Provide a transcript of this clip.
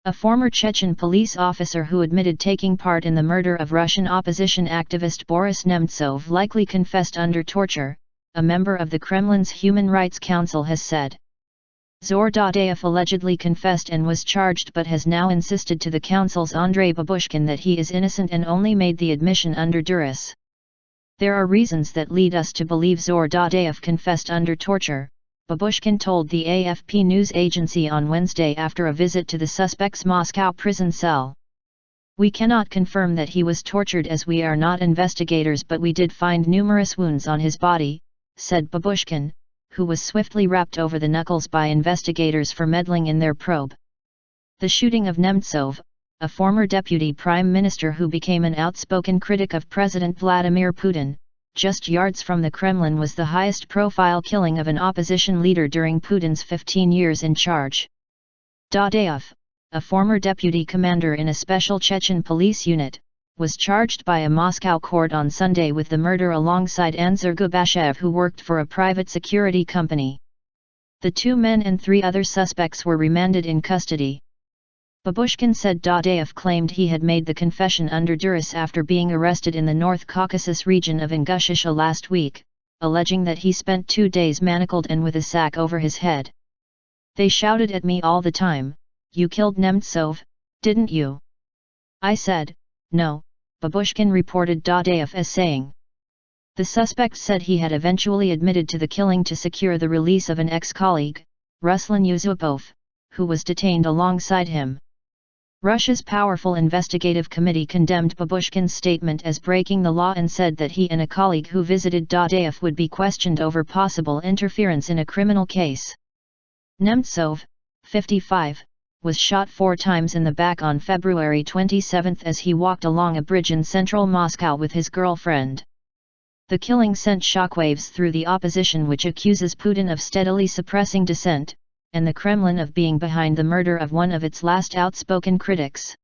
A former Chechen police officer who admitted taking part in the murder of Russian opposition activist Boris Nemtsov likely confessed under torture, a member of the Kremlin's Human Rights Council has said. Zaur Dadayev allegedly confessed and was charged but has now insisted to the council's Andrei Babushkin that he is innocent and only made the admission under duress. There are reasons that lead us to believe Zaur Dadayev confessed under torture, Babushkin told the AFP news agency on Wednesday after a visit to the suspect's Moscow prison cell. "We cannot confirm that he was tortured as we are not investigators, but we did find numerous wounds on his body," said Babushkin, who was swiftly rapped over the knuckles by investigators for meddling in their probe. The shooting of Nemtsov, a former deputy prime minister who became an outspoken critic of President Vladimir Putin, just yards from the Kremlin, was the highest-profile killing of an opposition leader during Putin's 15 years in charge. Dadayev, a former deputy commander in a special Chechen police unit, was charged by a Moscow court on Sunday with the murder alongside Andrei Babushkin, who worked for a private security company. The 2 men and 3 other suspects were remanded in custody. Babushkin said Dadayev claimed he had made the confession under duress after being arrested in the North Caucasus region of Ingushetia last week, alleging that he spent 2 days manacled and with a sack over his head. "They shouted at me all the time, 'You killed Nemtsov, didn't you?' I said, 'No,'" Babushkin reported Dadayev as saying. The suspect said he had eventually admitted to the killing to secure the release of an ex-colleague, Ruslan Yusupov, who was detained alongside him. Russia's powerful investigative committee condemned Babushkin's statement as breaking the law and said that he and a colleague who visited Dadayev would be questioned over possible interference in a criminal case. Nemtsov, 55, was shot 4 times in the back on February 27 as he walked along a bridge in central Moscow with his girlfriend. The killing sent shockwaves through the opposition, which accuses Putin of steadily suppressing dissent, and the Kremlin of being behind the murder of one of its last outspoken critics.